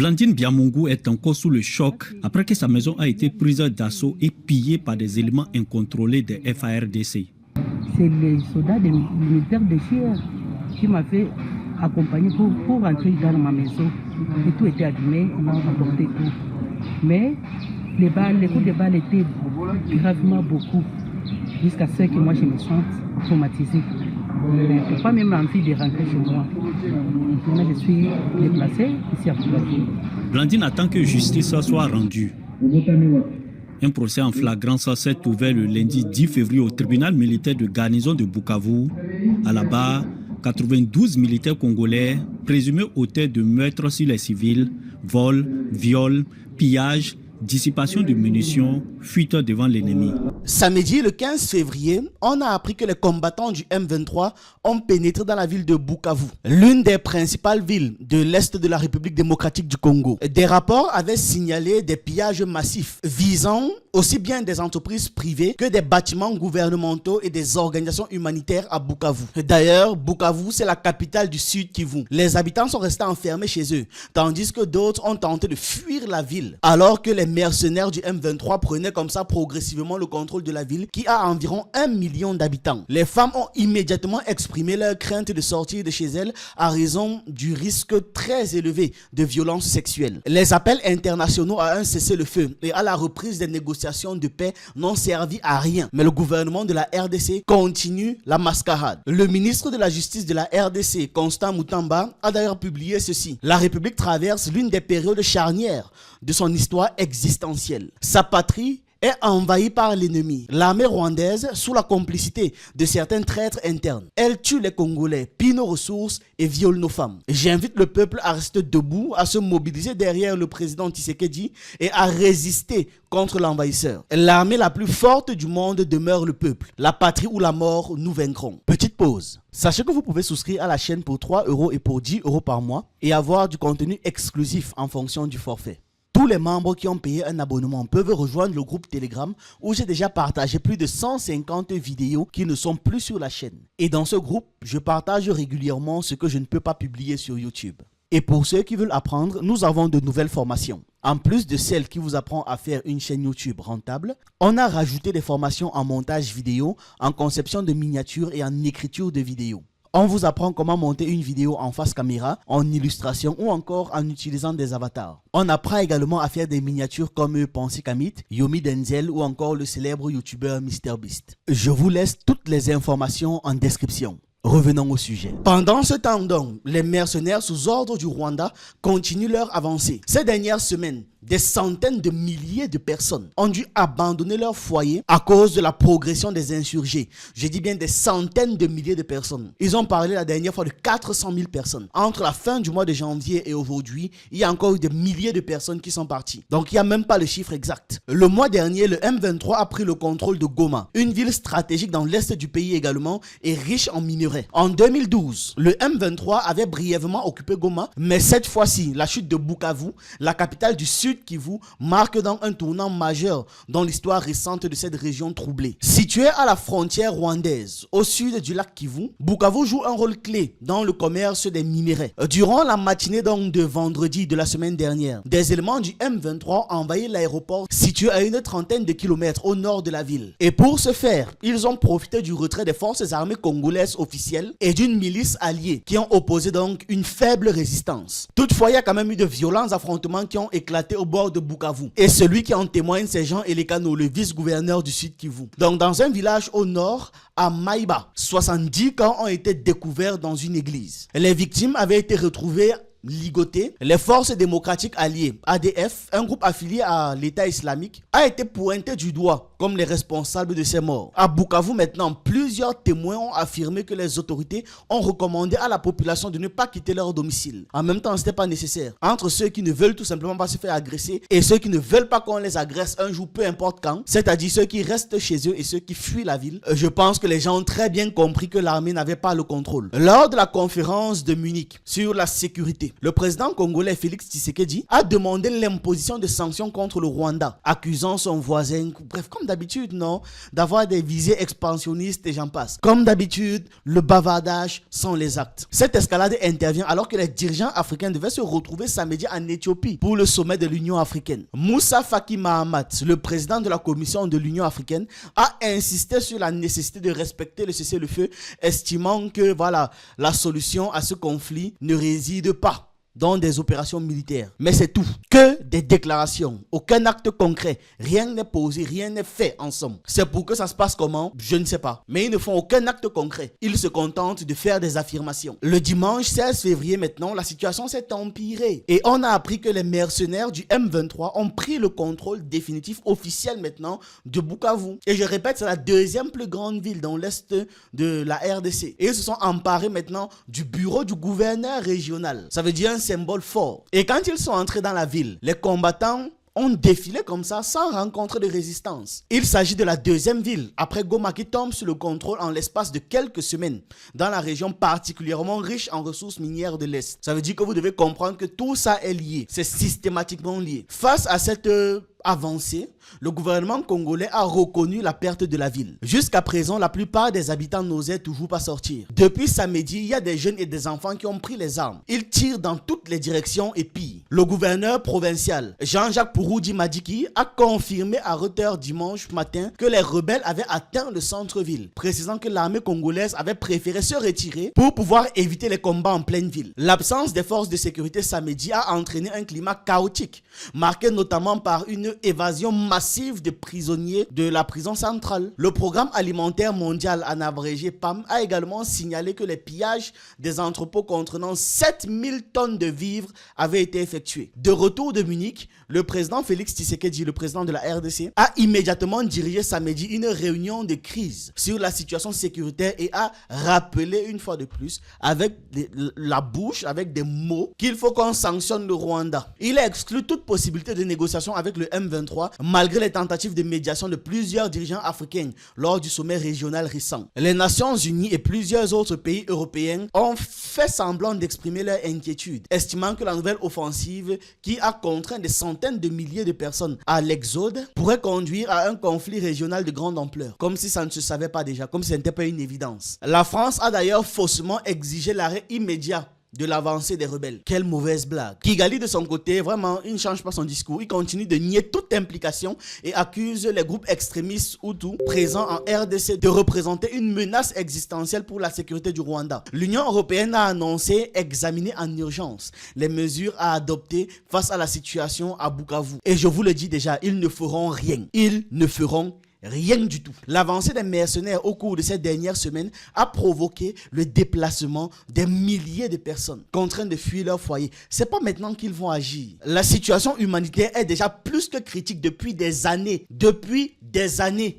Blandine Biamongo est encore sous le choc après que sa maison a été prise d'assaut et pillée par des éléments incontrôlés des FARDC. C'est les soldats des militaires de Chir qui m'ont fait accompagner pour rentrer dans ma maison. Et tout était abîmé, ils m'ont apporté tout. Mais les coups de balles étaient gravement beaucoup, jusqu'à ce que moi je me sente traumatisée. Je ne peux pas même envie de rentrer chez moi. Maintenant, je suis déplacée ici à Bukavu. Blandine attend que justice soit rendue. Un procès en flagrance s'est ouvert le lundi 10 février au tribunal militaire de garnison de Bukavu. À la barre, 92 militaires congolais présumés auteurs de meurtres sur les civils, vols, viols, pillages, dissipation de munitions, fuite devant l'ennemi. Samedi, le 15 février, on a appris que les combattants du M23 ont pénétré dans la ville de Bukavu, l'une des principales villes de l'Est de la République démocratique du Congo. Des rapports avaient signalé des pillages massifs visant aussi bien des entreprises privées que des bâtiments gouvernementaux et des organisations humanitaires à Bukavu. D'ailleurs, Bukavu, c'est la capitale du Sud Kivu. Les habitants sont restés enfermés chez eux, tandis que d'autres ont tenté de fuir la ville, alors que les mercenaires du M23 prenaient comme ça progressivement le contrôle de la ville qui a environ 1 million d'habitants. Les femmes ont immédiatement exprimé leur crainte de sortir de chez elles à raison du risque très élevé de violences sexuelles. Les appels internationaux à un cessez-le-feu et à la reprise des négociations de paix n'ont servi à rien, mais le gouvernement de la RDC continue la mascarade. Le ministre de la Justice de la RDC, Constant Mutamba, a d'ailleurs publié ceci: la République traverse l'une des périodes charnières de son histoire existentielle. Sa patrie est envahie par l'ennemi, l'armée rwandaise, sous la complicité de certains traîtres internes. Elle tue les Congolais, pille nos ressources et viole nos femmes. J'invite le peuple à rester debout, à se mobiliser derrière le président Tshisekedi et à résister contre l'envahisseur. L'armée la plus forte du monde demeure le peuple. La patrie ou la mort, nous vaincrons. Petite pause. Sachez que vous pouvez souscrire à la chaîne pour 3 € et pour 10 € par mois et avoir du contenu exclusif en fonction du forfait. Tous les membres qui ont payé un abonnement peuvent rejoindre le groupe Telegram où j'ai déjà partagé plus de 150 vidéos qui ne sont plus sur la chaîne. Et dans ce groupe, je partage régulièrement ce que je ne peux pas publier sur YouTube. Et pour ceux qui veulent apprendre, nous avons de nouvelles formations. En plus de celles qui vous apprend à faire une chaîne YouTube rentable, on a rajouté des formations en montage vidéo, en conception de miniatures et en écriture de vidéos. On vous apprend comment monter une vidéo en face caméra, en illustration ou encore en utilisant des avatars. On apprend également à faire des miniatures comme Pensy Kamit, Yomi Denzel ou encore le célèbre youtubeur MrBeast. Je vous laisse toutes les informations en description. Revenons au sujet. Pendant ce temps donc, les mercenaires sous ordre du Rwanda continuent leur avancée. Ces dernières semaines, des centaines de milliers de personnes ont dû abandonner leur foyer à cause de la progression des insurgés. Je dis bien des centaines de milliers de personnes. Ils ont parlé la dernière fois de 400 000 personnes. Entre la fin du mois de janvier et aujourd'hui, il y a encore eu des milliers de personnes qui sont parties. Donc il n'y a même pas le chiffre exact. Le mois dernier, le M23 a pris le contrôle de Goma, une ville stratégique dans l'est du pays également et riche en minerais. En 2012, le M23 avait brièvement occupé Goma, mais cette fois-ci, la chute de Bukavu, la capitale du Sud Kivu, marque donc un tournant majeur dans l'histoire récente de cette région troublée. Située à la frontière rwandaise, au sud du lac Kivu, Bukavu joue un rôle clé dans le commerce des minerais. Durant la matinée donc de vendredi de la semaine dernière, des éléments du M23 ont envahi l'aéroport situé à une trentaine de kilomètres au nord de la ville. Et pour ce faire, ils ont profité du retrait des forces armées congolaises officielles et d'une milice alliée qui ont opposé donc une faible résistance. Toutefois, il y a quand même eu de violents affrontements qui ont éclaté au bord de Bukavu. Et celui qui en témoigne, c'est Jean Elekano, le vice-gouverneur du Sud Kivu. Donc dans un village au nord, à Maïba, 70 corps ont été découverts dans une église. Les victimes avaient été retrouvées ligotées. Les forces démocratiques alliées, ADF, un groupe affilié à l'État islamique, a été pointé du doigt comme les responsables de ces morts. À Bukavu maintenant, plusieurs témoins ont affirmé que les autorités ont recommandé à la population de ne pas quitter leur domicile. En même temps, ce n'était pas nécessaire. Entre ceux qui ne veulent tout simplement pas se faire agresser et ceux qui ne veulent pas qu'on les agresse un jour, peu importe quand, c'est-à-dire ceux qui restent chez eux et ceux qui fuient la ville, je pense que les gens ont très bien compris que l'armée n'avait pas le contrôle. Lors de la conférence de Munich sur la sécurité, le président congolais Félix Tshisekedi a demandé l'imposition de sanctions contre le Rwanda, accusant son voisin, bref, comme d'habitude, non, d'avoir des visées expansionnistes et j'en passe. Comme d'habitude, le bavardage sans les actes. Cette escalade intervient alors que les dirigeants africains devaient se retrouver samedi en Éthiopie pour le sommet de l'Union africaine. Moussa Faki Mahamat, le président de la commission de l'Union africaine, a insisté sur la nécessité de respecter le cessez-le-feu, estimant que voilà, la solution à ce conflit ne réside pas dans des opérations militaires. Mais c'est tout. Que des déclarations. Aucun acte concret. Rien n'est posé, rien n'est fait en somme. C'est pour que ça se passe comment? Je ne sais pas. Mais ils ne font aucun acte concret. Ils se contentent de faire des affirmations. Le dimanche 16 février maintenant, la situation s'est empirée. Et on a appris que les mercenaires du M23 ont pris le contrôle définitif officiel maintenant de Bukavu. Et je répète, c'est la deuxième plus grande ville dans l'est de la RDC. Et ils se sont emparés maintenant du bureau du gouverneur régional. Ça veut dire un symbole fort. Et quand ils sont entrés dans la ville, les combattants ont défilé comme ça sans rencontrer de résistance. Il s'agit de la deuxième ville après Goma qui tombe sous le contrôle en l'espace de quelques semaines dans la région particulièrement riche en ressources minières de l'Est. Ça veut dire que vous devez comprendre que tout ça est lié. C'est systématiquement lié. Face à cette avancée, le gouvernement congolais a reconnu la perte de la ville. Jusqu'à présent, la plupart des habitants n'osaient toujours pas sortir. Depuis samedi, il y a des jeunes et des enfants qui ont pris les armes. Ils tirent dans toutes les directions et pillent. Le gouverneur provincial, Jean-Jacques Pouroudi Madiki, a confirmé à Reuters dimanche matin que les rebelles avaient atteint le centre-ville, précisant que l'armée congolaise avait préféré se retirer pour pouvoir éviter les combats en pleine ville. L'absence des forces de sécurité samedi a entraîné un climat chaotique, marqué notamment par une évasion massive de prisonniers de la prison centrale. Le programme alimentaire mondial, en abrégé PAM, a également signalé que les pillages des entrepôts contenant 7000 tonnes de vivres avaient été effectués. De retour de Munich, le président Félix Tshisekedi, le président de la RDC, a immédiatement dirigé samedi une réunion de crise sur la situation sécuritaire et a rappelé une fois de plus, avec la bouche, avec des mots, qu'il faut qu'on sanctionne le Rwanda. Il a exclu toute possibilité de négociation avec le M23, malgré les tentatives de médiation de plusieurs dirigeants africains lors du sommet régional récent. Les Nations Unies et plusieurs autres pays européens ont fait semblant d'exprimer leur inquiétude, estimant que la nouvelle offensive qui a contraint des centaines de milliers de personnes à l'exode pourrait conduire à un conflit régional de grande ampleur, comme si ça ne se savait pas déjà, comme si ce n'était pas une évidence. La France a d'ailleurs faussement exigé l'arrêt immédiat de l'avancée des rebelles. Quelle mauvaise blague. Kigali de son côté, vraiment, il ne change pas son discours. Il continue de nier toute implication et accuse les groupes extrémistes Hutus présents en RDC de représenter une menace existentielle pour la sécurité du Rwanda. L'Union européenne a annoncé examiner en urgence les mesures à adopter face à la situation à Bukavu. Et je vous le dis déjà, ils ne feront rien. Ils ne feront rien du tout. L'avancée des mercenaires au cours de ces dernières semaines a provoqué le déplacement des milliers de personnes contraintes de fuir leur foyer. C'est pas maintenant qu'ils vont agir. La situation humanitaire est déjà plus que critique depuis des années.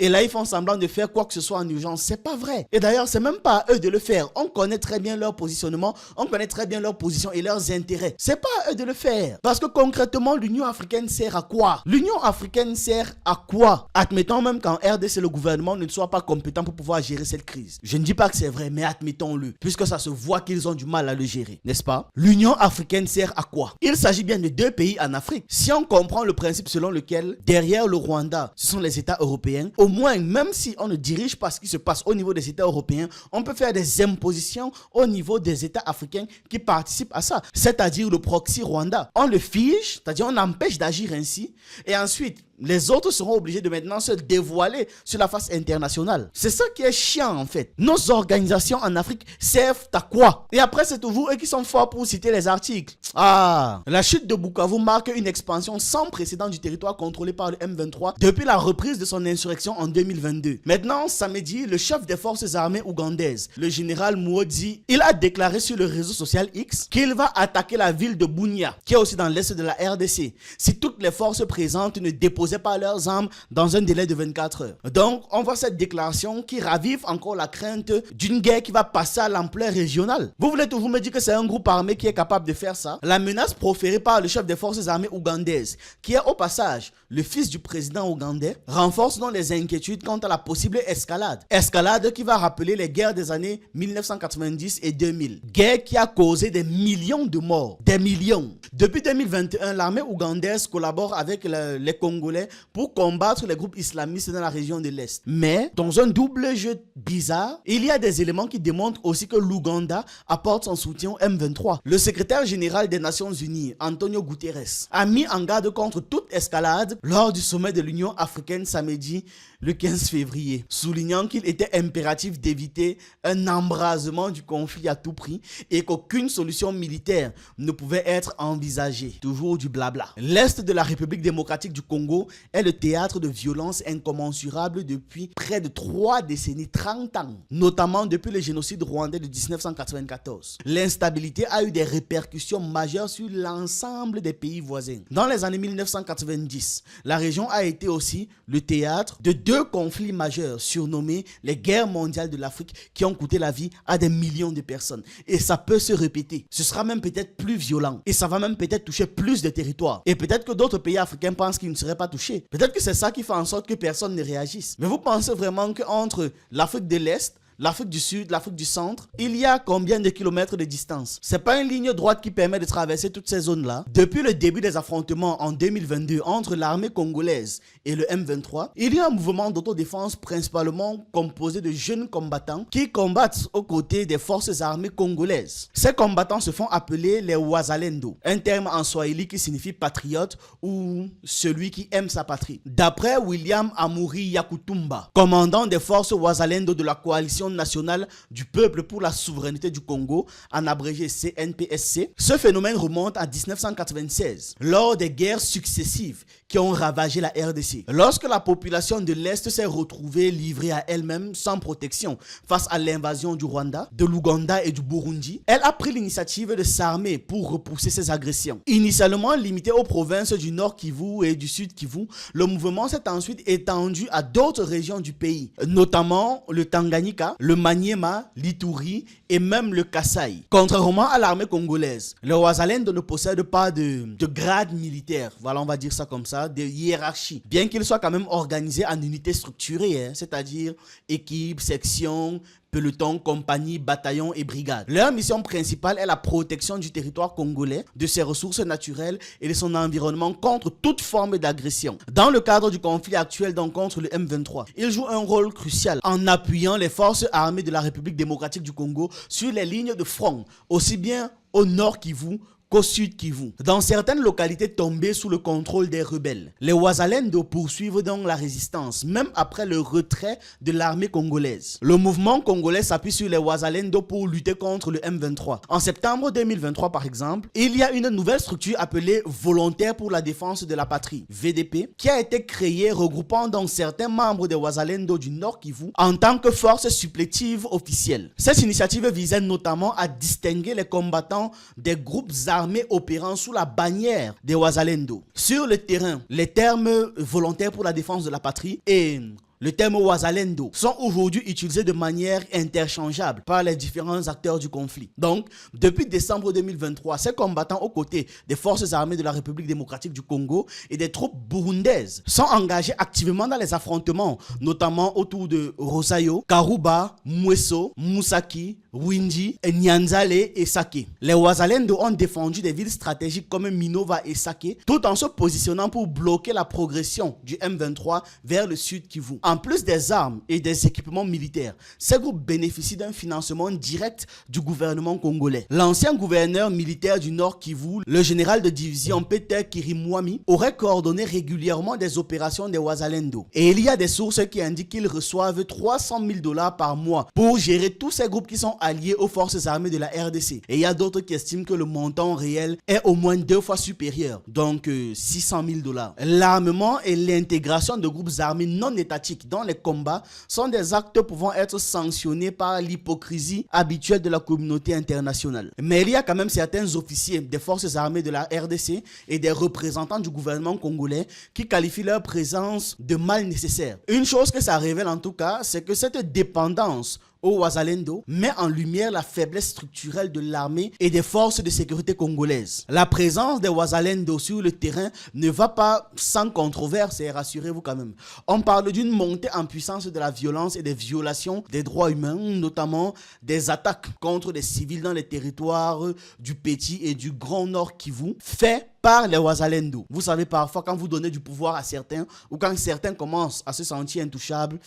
Et là, ils font semblant de faire quoi que ce soit en urgence. C'est pas vrai. Et d'ailleurs, c'est même pas à eux de le faire. On connaît très bien leur positionnement. On connaît très bien leur position et leurs intérêts. C'est pas à eux de le faire. Parce que concrètement, l'Union africaine sert à quoi? L'Union africaine sert à quoi? Admettons même qu'en RDC, le gouvernement ne soit pas compétent pour pouvoir gérer cette crise. Je ne dis pas que c'est vrai, mais admettons-le. Puisque ça se voit qu'ils ont du mal à le gérer. N'est-ce pas? L'Union africaine sert à quoi? Il s'agit bien de deux pays en Afrique. Si on comprend le principe selon lequel, derrière le Rwanda, ce sont les États européens, au moins, même si on ne dirige pas ce qui se passe au niveau des États européens, on peut faire des impositions au niveau des États africains qui participent à ça. C'est-à-dire le proxy Rwanda. On le fige, c'est-à-dire on empêche d'agir ainsi, et ensuite, les autres seront obligés de maintenant se dévoiler sur la face internationale. C'est ça qui est chiant en fait. Nos organisations en Afrique servent à quoi? Et après c'est toujours eux qui sont forts pour citer les articles. Ah, la chute de Bukavu marque une expansion sans précédent du territoire contrôlé par le M23 depuis la reprise de son insurrection en 2022. Maintenant, samedi, le chef des forces armées ougandaises, le général Muhoozi, il a déclaré sur le réseau social X qu'il va attaquer la ville de Bunia, qui est aussi dans l'est de la RDC, si toutes les forces présentes ne déposent disposaient pas leurs armes dans un délai de 24 heures. Donc, on voit cette déclaration qui ravive encore la crainte d'une guerre qui va passer à l'ampleur régionale. Vous voulez toujours me dire que c'est un groupe armé qui est capable de faire ça? La menace proférée par le chef des forces armées ougandaises, qui est au passage le fils du président ougandais, renforce donc les inquiétudes quant à la possible escalade. Escalade qui va rappeler les guerres des années 1990 et 2000. Guerre qui a causé des millions de morts. Des millions. Depuis 2021, l'armée ougandaise collabore avec les Congolais pour combattre les groupes islamistes dans la région de l'Est. Mais, dans un double jeu bizarre, il y a des éléments qui démontrent aussi que l'Ouganda apporte son soutien au M23. Le secrétaire général des Nations Unies, Antonio Guterres, a mis en garde contre toute escalade lors du sommet de l'Union africaine samedi le 15 février, soulignant qu'il était impératif d'éviter un embrasement du conflit à tout prix et qu'aucune solution militaire ne pouvait être envisagée. Toujours du blabla. L'Est de la République démocratique du Congo est le théâtre de violences incommensurables depuis près de 3 décennies, 30 ans, notamment depuis le génocide rwandais de 1994. L'instabilité a eu des répercussions majeures sur l'ensemble des pays voisins. Dans les années 1990, la région a été aussi le théâtre de 2 conflits majeurs surnommés les guerres mondiales de l'Afrique qui ont coûté la vie à des millions de personnes. Et ça peut se répéter. Ce sera même peut-être plus violent. Et ça va même peut-être toucher plus de territoires. Et peut-être que d'autres pays africains pensent qu'ils ne seraient pas touchés. Peut-être que c'est ça qui fait en sorte que personne ne réagisse. Mais vous pensez vraiment qu'entre l'Afrique de l'Est, l'Afrique du Sud, l'Afrique du Centre, il y a combien de kilomètres de distance? C'est pas une ligne droite qui permet de traverser toutes ces zones-là. Depuis le début des affrontements en 2022 entre l'armée congolaise et le M23, il y a un mouvement d'autodéfense principalement composé de jeunes combattants qui combattent aux côtés des forces armées congolaises. Ces combattants se font appeler les Wazalendo, un terme en swahili qui signifie patriote ou celui qui aime sa patrie. D'après William Amuri Yakutumba, commandant des forces Wazalendo de la coalition nationale du peuple pour la souveraineté du Congo, en abrégé CNPSC. Ce phénomène remonte à 1996, lors des guerres successives qui ont ravagé la RDC. Lorsque la population de l'Est s'est retrouvée livrée à elle-même sans protection face à l'invasion du Rwanda, de l'Ouganda et du Burundi, elle a pris l'initiative de s'armer pour repousser ces agressions. Initialement limité aux provinces du Nord Kivu et du Sud Kivu, le mouvement s'est ensuite étendu à d'autres régions du pays, notamment le Tanganyika, le Maniema, l'Ituri et même le Kasaï. Contrairement à l'armée congolaise, les Wazalendo ne possèdent pas de grade militaire, voilà, on va dire ça comme ça, de hiérarchie, bien qu'ils soient quand même organisés en unités structurées, c'est-à-dire équipes, sections, peloton, compagnie, bataillon et brigade. Leur mission principale est la protection du territoire congolais, de ses ressources naturelles et de son environnement contre toute forme d'agression. Dans le cadre du conflit actuel donc contre le M23, ils jouent un rôle crucial en appuyant les forces armées de la République démocratique du Congo sur les lignes de front, aussi bien au nord Kivu qu'au sud Kivu, dans certaines localités tombées sous le contrôle des rebelles. Les Wazalendo poursuivent donc la résistance, même après le retrait de l'armée congolaise. Le mouvement congolais s'appuie sur les Wazalendo pour lutter contre le M23. En septembre 2023, par exemple, il y a une nouvelle structure appelée Volontaires pour la défense de la patrie, VDP, qui a été créée regroupant donc certains membres des Wazalendo du Nord Kivu en tant que force supplétive officielle. Cette initiative visait notamment à distinguer les combattants des groupes armés opérant sous la bannière des Wazalendo. Sur le terrain, les termes volontaires pour la défense de la patrie et le terme Wazalendo sont aujourd'hui utilisés de manière interchangeable par les différents acteurs du conflit. Donc, depuis décembre 2023, ces combattants aux côtés des forces armées de la République démocratique du Congo et des troupes burundaises sont engagés activement dans les affrontements, notamment autour de Rosayo, Karuba, Mweso, Musaki, Rwindi, Nyanzale et Sake. Les Wazalendo ont défendu des villes stratégiques comme Minova et Sake, tout en se positionnant pour bloquer la progression du M23 vers le sud Kivu. En plus des armes et des équipements militaires, ces groupes bénéficient d'un financement direct du gouvernement congolais. L'ancien gouverneur militaire du Nord Kivu, le général de division Peter Kirimwami, aurait coordonné régulièrement des opérations des Wazalendo. Et il y a des sources qui indiquent qu'ils reçoivent $300 000 par mois pour gérer tous ces groupes qui sont alliés aux forces armées de la RDC. Et il y a d'autres qui estiment que le montant réel est au moins 2 fois supérieur, donc 600 000 $. L'armement et l'intégration de groupes armés non étatiques dans les combats sont des actes pouvant être sanctionnés par l'hypocrisie habituelle de la communauté internationale. Mais il y a quand même certains officiers des forces armées de la RDC et des représentants du gouvernement congolais qui qualifient leur présence de mal nécessaire. Une chose que ça révèle en tout cas, c'est que cette dépendance au Wazalendo met en lumière la faiblesse structurelle de l'armée et des forces de sécurité congolaises. La présence des Wazalendo sur le terrain ne va pas sans controverse, et rassurez-vous quand même. On parle d'une montée en puissance de la violence et des violations des droits humains, notamment des attaques contre des civils dans les territoires du Petit et du Grand Nord Kivu, fait par les Wazalendo. Vous savez, parfois quand vous donnez du pouvoir à certains ou quand certains commencent à se sentir intouchables,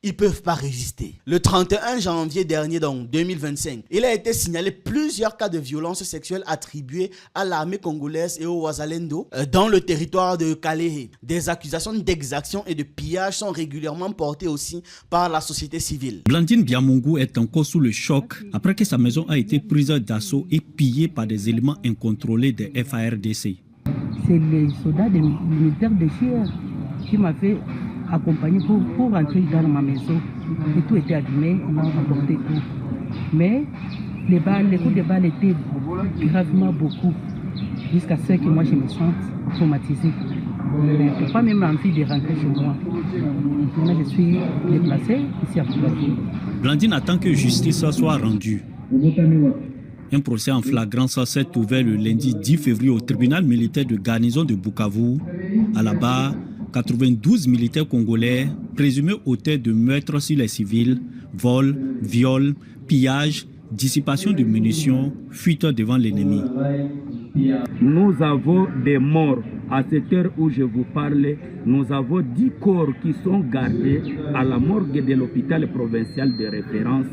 ils ne peuvent pas résister. Le 31 janvier dernier, donc 2025, il a été signalé plusieurs cas de violence sexuelle attribués à l'armée congolaise et au Wazalendo dans le territoire de Kalehe. Des accusations d'exaction et de pillage sont régulièrement portées aussi par la société civile. Blandine Biamungu est encore sous le choc après que sa maison a été prise d'assaut et pillée par des éléments incontrôlés des FARDC. C'est les soldats des militaires de Chir qui m'avaient accompagné pour rentrer dans ma maison. Et tout était allumé, on a apporté tout. Mais les coups de balles étaient gravement beaucoup, jusqu'à ce que moi je me sente traumatisée. Je n'ai pas même envie de rentrer chez moi. Maintenant je suis déplacée ici à Bukavu. Blandine attend que justice soit rendue. Un procès en flagrance s'est ouvert le lundi 10 février au tribunal militaire de garnison de Bukavu. À la barre, 92 militaires congolais présumés auteurs de meurtres sur les civils, vols, viols, pillages, dissipation de munitions, fuite devant l'ennemi. Nous avons des morts. À cette heure où je vous parle, nous avons 10 corps qui sont gardés à la morgue de l'hôpital provincial de référence,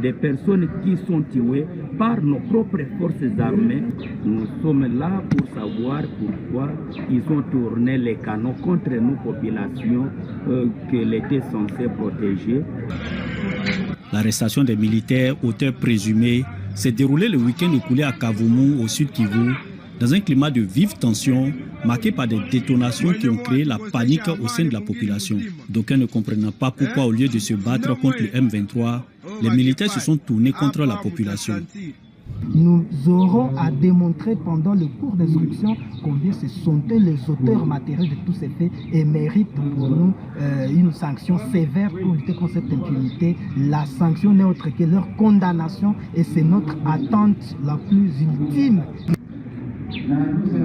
des personnes qui sont tuées par nos propres forces armées. Nous sommes là pour savoir pourquoi ils ont tourné les canons contre nos populations que l'État est censé protéger. L'arrestation des militaires auteurs présumés s'est déroulée le week-end écoulé à Kavumu, au sud Kivu, dans un climat de vive tension marqué par des détonations qui ont créé la panique au sein de la population. D'aucuns ne comprennent pas pourquoi, au lieu de se battre contre le M23, les militaires se sont tournés contre la population. Nous aurons à démontrer pendant le cours d'instruction combien ce sont eux les auteurs matériels de tous ces faits et méritent pour nous une sanction sévère pour lutter contre cette impunité. La sanction n'est autre que leur condamnation et c'est notre attente la plus ultime.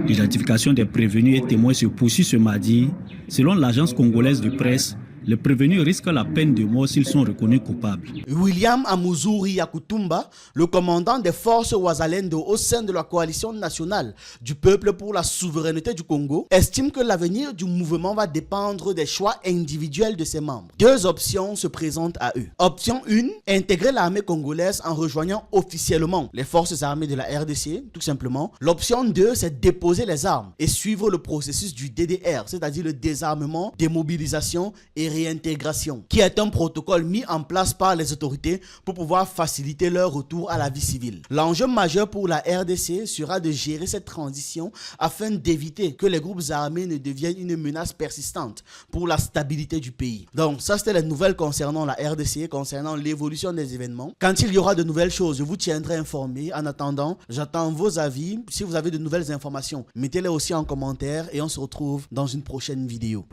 L'identification des prévenus et témoins se poursuit ce mardi. Selon l'agence congolaise de presse, les prévenus risquent la peine de mort s'ils sont reconnus coupables. William Amuzuri Yakutumba, le commandant des forces Wazalendo au sein de la coalition nationale du peuple pour la souveraineté du Congo, estime que l'avenir du mouvement va dépendre des choix individuels de ses membres. 2 options se présentent à eux. Option 1, intégrer l'armée congolaise en rejoignant officiellement les forces armées de la RDC, tout simplement. L'option 2, c'est déposer les armes et suivre le processus du DDR, c'est-à-dire le désarmement, démobilisation et réintégration, qui est un protocole mis en place par les autorités pour pouvoir faciliter leur retour à la vie civile. L'enjeu majeur pour la RDC sera de gérer cette transition afin d'éviter que les groupes armés ne deviennent une menace persistante pour la stabilité du pays. Donc ça, c'était les nouvelles concernant la RDC, concernant l'évolution des événements. Quand il y aura de nouvelles choses, je vous tiendrai informé. En attendant, j'attends vos avis. Si vous avez de nouvelles informations, mettez-les aussi en commentaire et on se retrouve dans une prochaine vidéo.